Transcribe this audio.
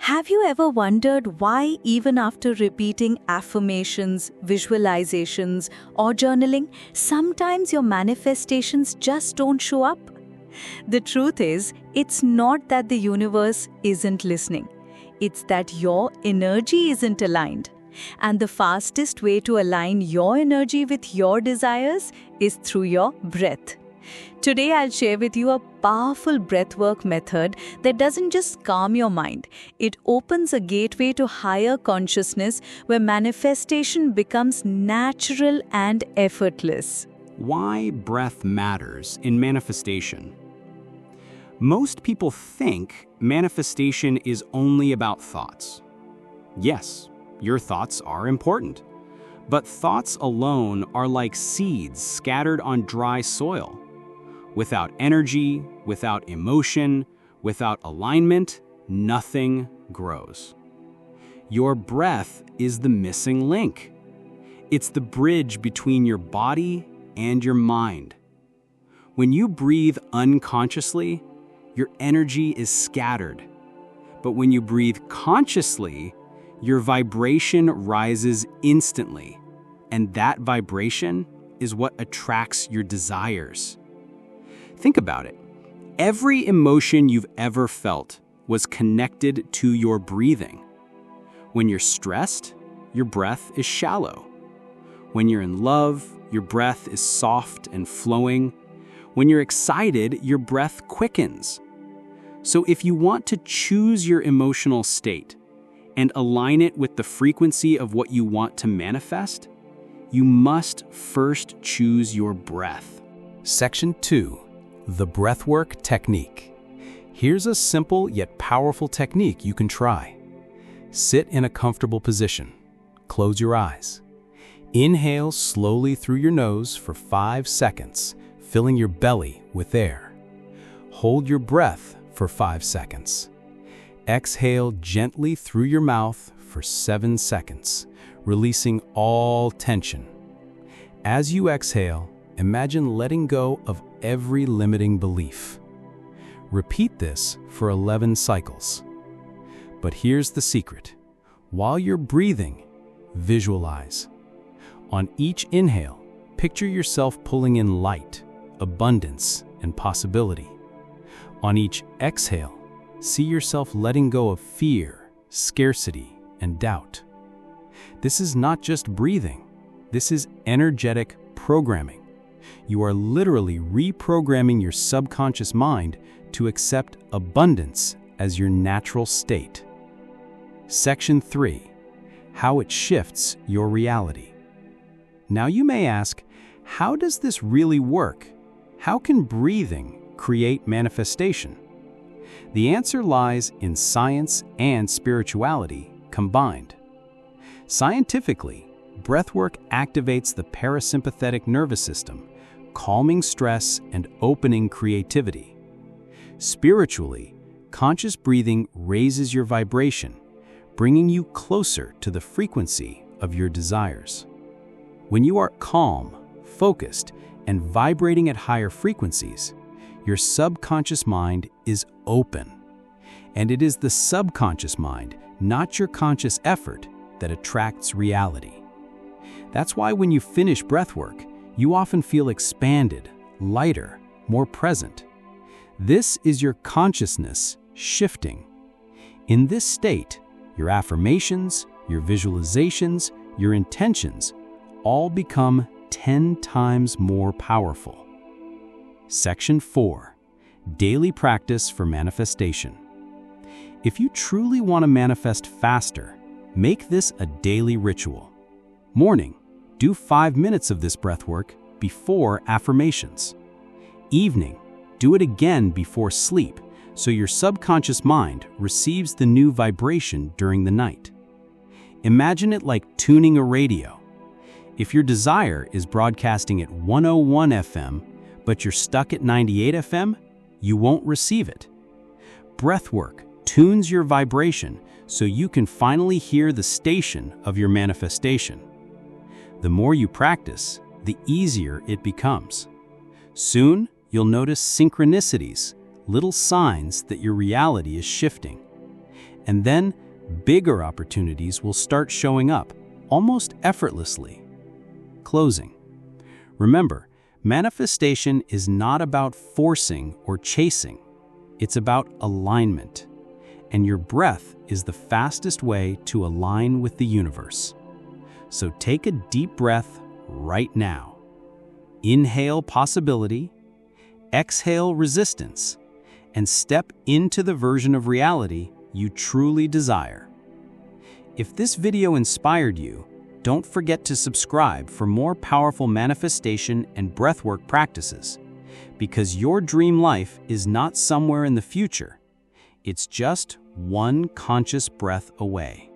Have you ever wondered why, even after repeating affirmations, visualizations, or journaling, sometimes your manifestations just don't show up? The truth is, it's not that the universe isn't listening. It's that your energy isn't aligned. And the fastest way to align your energy with your desires is through your breath. Today, I'll share with you a powerful breathwork method that doesn't just calm your mind. It opens a gateway to higher consciousness where manifestation becomes natural and effortless. Why breath matters in manifestation. Most people think manifestation is only about thoughts. Yes, your thoughts are important. But thoughts alone are like seeds scattered on dry soil. Without energy, without emotion, without alignment, nothing grows. Your breath is the missing link. It's the bridge between your body and your mind. When you breathe unconsciously, your energy is scattered. But when you breathe consciously, your vibration rises instantly. And that vibration is what attracts your desires. Think about it. Every emotion you've ever felt was connected to your breathing. When you're stressed, your breath is shallow. When you're in love, your breath is soft and flowing. When you're excited, your breath quickens. So if you want to choose your emotional state and align it with the frequency of what you want to manifest, you must first choose your breath. Section 2. The Breathwork Technique. Here's a simple yet powerful technique you can try. Sit in a comfortable position. Close your eyes. Inhale slowly through your nose for 5 seconds, filling your belly with air. Hold your breath for 5 seconds. Exhale gently through your mouth for 7 seconds, releasing all tension. As you exhale, imagine letting go of every limiting belief. Repeat this for 11 cycles. But here's the secret. While you're breathing, visualize. On each inhale, picture yourself pulling in light, abundance, and possibility. On each exhale, see yourself letting go of fear, scarcity, and doubt. This is not just breathing. This is energetic programming. You are literally reprogramming your subconscious mind to accept abundance as your natural state. Section 3. How it shifts your reality. Now you may ask, how does this really work? How can breathing create manifestation? The answer lies in science and spirituality combined. Scientifically, breathwork activates the parasympathetic nervous system, calming stress and opening creativity. Spiritually, conscious breathing raises your vibration, bringing you closer to the frequency of your desires. When you are calm, focused, and vibrating at higher frequencies, your subconscious mind is open. And it is the subconscious mind, not your conscious effort, that attracts reality. That's why when you finish breathwork, you often feel expanded, lighter, more present. This is your consciousness shifting. In this state, your affirmations, your visualizations, your intentions all become 10 times more powerful. Section 4. Daily practice for manifestation. If you truly want to manifest faster, make this a daily ritual. Morning, do 5 minutes of this breathwork before affirmations. Evening, do it again before sleep so your subconscious mind receives the new vibration during the night. Imagine it like tuning a radio. If your desire is broadcasting at 101 FM, but you're stuck at 98 FM, you won't receive it. Breathwork tunes your vibration so you can finally hear the station of your manifestation. The more you practice, the easier it becomes. Soon, you'll notice synchronicities, little signs that your reality is shifting. And then, bigger opportunities will start showing up, almost effortlessly. Closing. Remember, manifestation is not about forcing or chasing. It's about alignment. And your breath is the fastest way to align with the universe. So take a deep breath right now. Inhale possibility, exhale resistance, and step into the version of reality you truly desire. If this video inspired you, don't forget to subscribe for more powerful manifestation and breathwork practices, because your dream life is not somewhere in the future. It's just one conscious breath away.